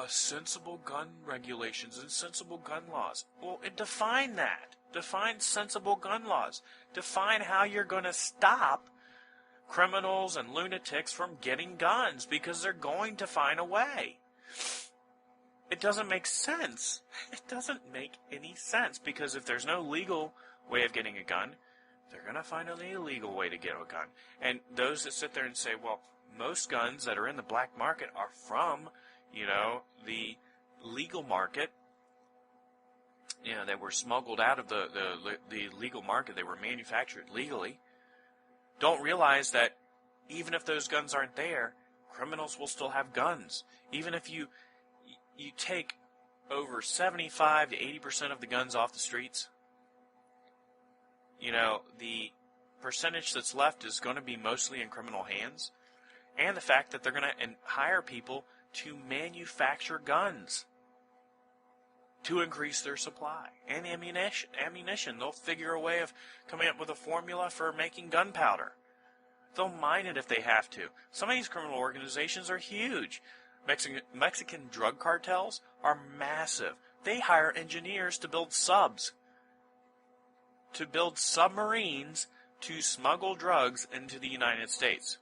[SPEAKER 2] sensible gun regulations and sensible gun laws. Well, define that. Define sensible gun laws. Define how you're going to stop criminals and lunatics from getting guns, because they're going to find a way. It doesn't make sense. It doesn't make any sense, because if there's no legal way of getting a gun, they're going to find an illegal way to get a gun. And those that sit there and say, well, most guns that are in the black market are from, you know, the legal market. You know, they were smuggled out of the legal market. They were manufactured legally. Don't realize that even if those guns aren't there, criminals will still have guns. Even if you take over 75 to 80% of the guns off the streets, you know, the percentage that's left is going to be mostly in criminal hands. And the fact that they're going to hire people to manufacture guns to increase their supply. And ammunition. They'll figure a way of coming up with a formula for making gunpowder. They'll mine it if they have to. Some of these criminal organizations are huge. Mexican drug cartels are massive. They hire engineers to build subs, to build submarines to smuggle drugs into the United States.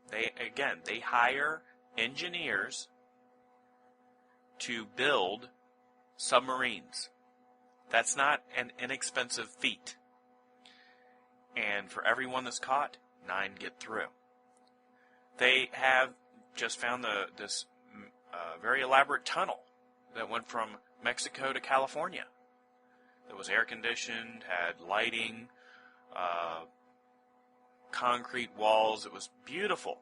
[SPEAKER 2] They hire engineers to build submarines. That's not an inexpensive feat. And for everyone that's caught, 9 get through. They have just found this very elaborate tunnel that went from Mexico to California. It was air-conditioned, had lighting, concrete walls. It was beautiful.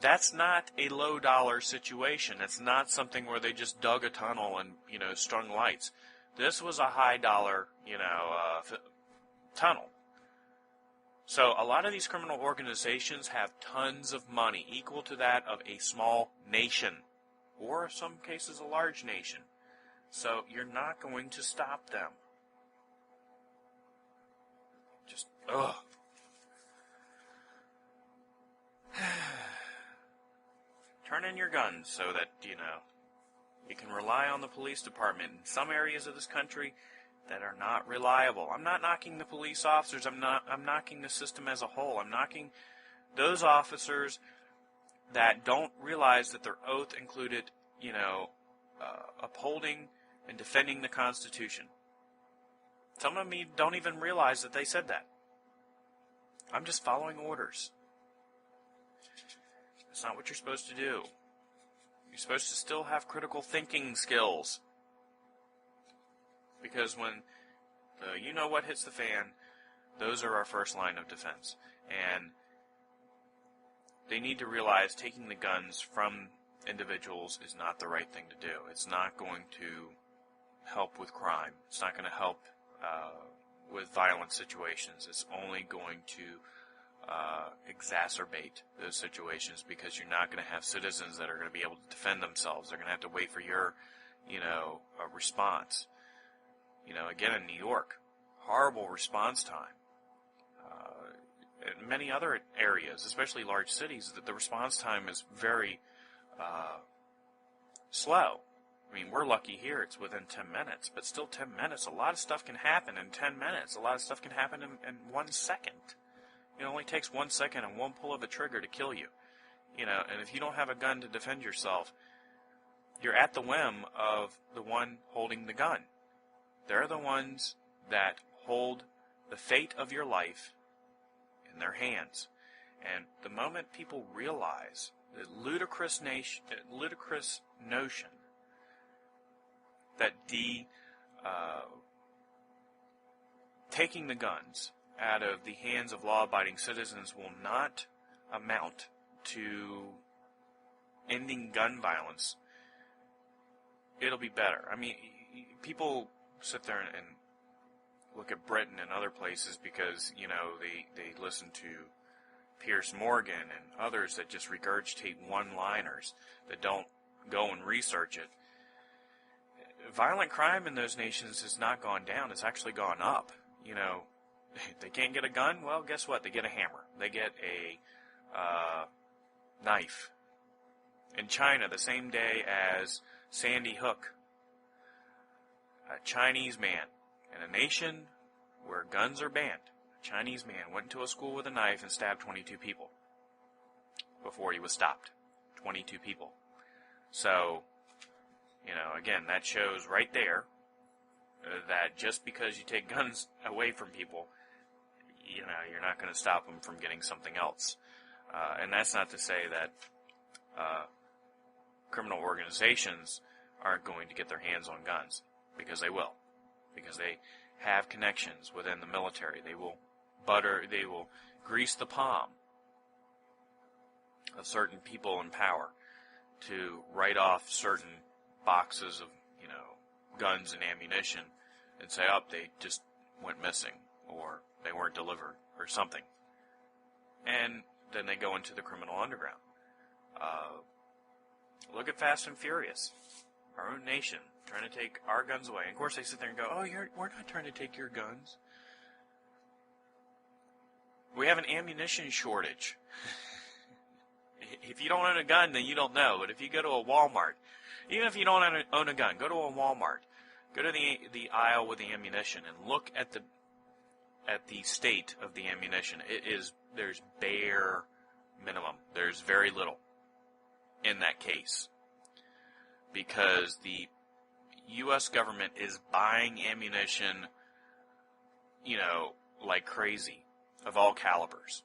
[SPEAKER 2] That's not a low-dollar situation. It's not something where they just dug a tunnel and, you know, strung lights. This was a high-dollar, tunnel. So a lot of these criminal organizations have tons of money, equal to that of a small nation, or in some cases a large nation. So you're not going to stop them. Just, ugh. Turn in your guns so that, you know, you can rely on the police department. In some areas of this country that are not reliable. I'm not knocking the police officers. I'm knocking the system as a whole. I'm knocking those officers that don't realize that their oath included, you know, upholding and defending the Constitution. Some of them don't even realize that they said that. I'm just following orders. That's not what you're supposed to do. You're supposed to still have critical thinking skills. Because when the you-know-what hits the fan, those are our first line of defense. And they need to realize taking the guns from individuals is not the right thing to do. It's not going to help with crime. It's not going to help with violent situations. It's only going to exacerbate those situations, because you're not going to have citizens that are going to be able to defend themselves. They're going to have to wait for your, response. Again, in New York, horrible response time. In many other areas, especially large cities, that the response time is very slow. I mean, we're lucky here, it's within 10 minutes, but still 10 minutes, a lot of stuff can happen in 10 minutes. A lot of stuff can happen in 1 second. It only takes 1 second and one pull of a trigger to kill you. And if you don't have a gun to defend yourself, you're at the whim of the one holding the gun. They're the ones that hold the fate of your life in their hands. And the moment people realize the ludicrous notion that taking the guns out of the hands of law-abiding citizens will not amount to ending gun violence, it'll be better. I mean, people sit there and look at Britain and other places because, they listen to Piers Morgan and others that just regurgitate one-liners, that don't go and research it. Violent crime in those nations has not gone down. It's actually gone up. They can't get a gun. Well, guess what? They get a hammer. They get a knife. In China, the same day as Sandy Hook, a Chinese man in a nation where guns are banned, a Chinese man went into a school with a knife and stabbed 22 people before he was stopped. 22 people. So, again, that shows right there that just because you take guns away from people, you're not going to stop them from getting something else. And that's not to say that criminal organizations aren't going to get their hands on guns, because they will. Because they have connections within the military. They will grease the palm of certain people in power to write off certain boxes of, guns and ammunition and say, oh, they just went missing, or they weren't delivered, or something. And then they go into the criminal underground. Look at Fast and Furious, our own nation, trying to take our guns away. And of course they sit there and go, oh, we're not trying to take your guns. We have an ammunition shortage. If you don't own a gun, then you don't know. But if you go to a Walmart, even if you don't own a gun, go to a Walmart. Go to the aisle with the ammunition and look at the state of the ammunition. There's bare minimum. There's very little in that case, because the U.S. government is buying ammunition, like crazy, of all calibers,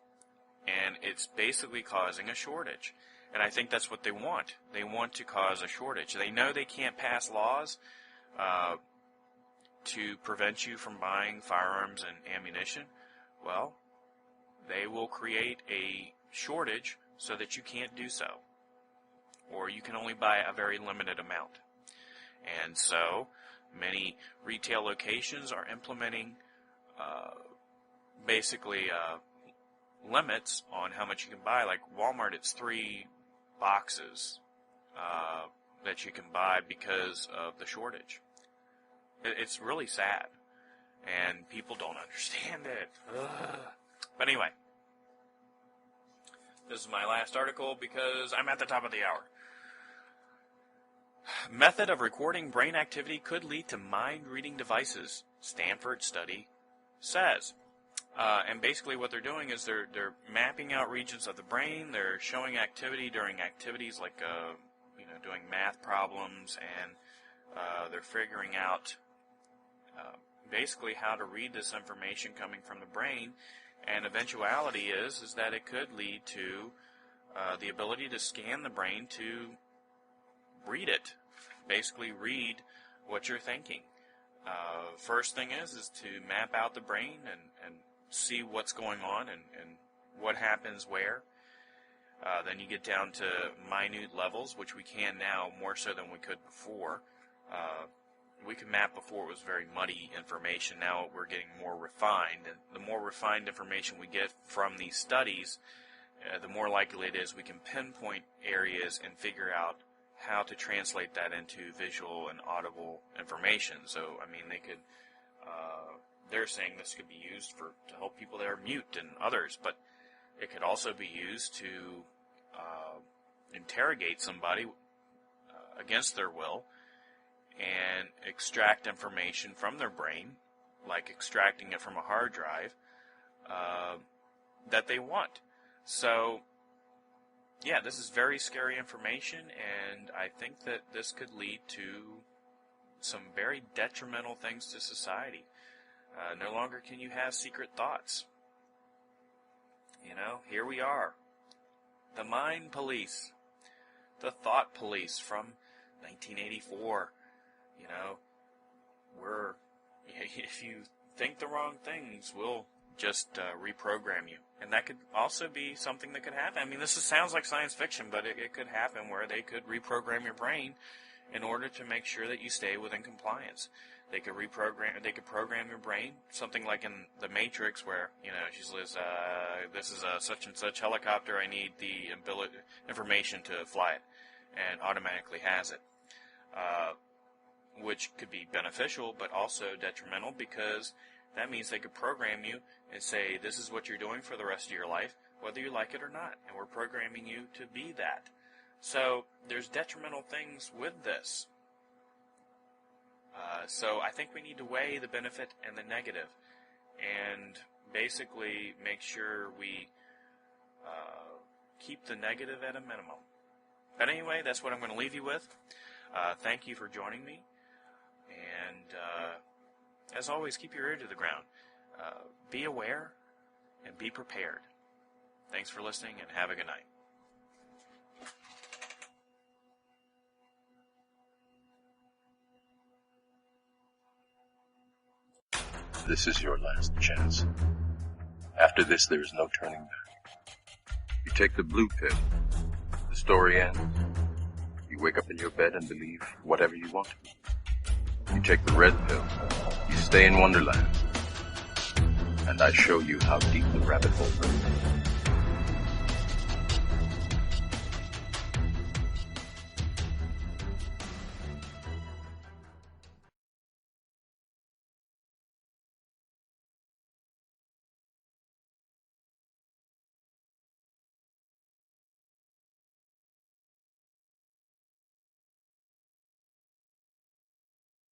[SPEAKER 2] and it's basically causing a shortage. And I think that's what they want. They want to cause a shortage. They know they can't pass laws to prevent you from buying firearms and ammunition. Well, they will create a shortage so that you can't do so, or you can only buy a very limited amount. And so many retail locations are implementing basically limits on how much you can buy. Like Walmart, it's 3 boxes that you can buy because of the shortage. It's really sad, and people don't understand it. Ugh. But anyway, this is my last article because I'm at the top of the hour. Method of recording brain activity could lead to mind-reading devices, Stanford study says. And basically what they're doing is they're mapping out regions of the brain. They're showing activity during activities like doing math problems, and they're figuring out basically how to read this information coming from the brain. And eventuality is that it could lead to the ability to scan the brain to read it, basically read what you're thinking. First thing is to map out the brain and see what's going on and what happens where. Then you get down to minute levels, which we can now more so than we could before. We could map before, it was very muddy information. Now we're getting more refined. And the more refined information we get from these studies, the more likely it is we can pinpoint areas and figure out how to translate that into visual and audible information. So, I mean, they could they're saying this could be used to help people that are mute and others, but it could also be used to interrogate somebody against their will and extract information from their brain, like extracting it from a hard drive, that they want. So, yeah, this is very scary information, and I think that this could lead to some very detrimental things to society. No longer can you have secret thoughts. You know, here we are. The mind police. The thought police from 1984. You know, if you think the wrong things, we'll just reprogram you. And that could also be something that could happen. I mean, sounds like science fiction, but it could happen where they could reprogram your brain in order to make sure that you stay within compliance. They could program your brain, something like in The Matrix, where, you know, she says, this is a such and such helicopter, I need the information to fly it, and automatically has it. Which could be beneficial, but also detrimental, because that means they could program you and say, this is what you're doing for the rest of your life, whether you like it or not, and we're programming you to be that. So there's detrimental things with this. So I think we need to weigh the benefit and the negative, and basically make sure we keep the negative at a minimum. But anyway, that's what I'm going to leave you with. Thank you for joining me, and as always, keep your ear to the ground. Be aware and be prepared. Thanks for listening, and have a good night.
[SPEAKER 1] This is your last chance. After this, there is no turning back. You take the blue pill. The story ends. You wake up in your bed and believe whatever you want to. You take the red pill. You stay in Wonderland. And I show you how deep the rabbit hole goes.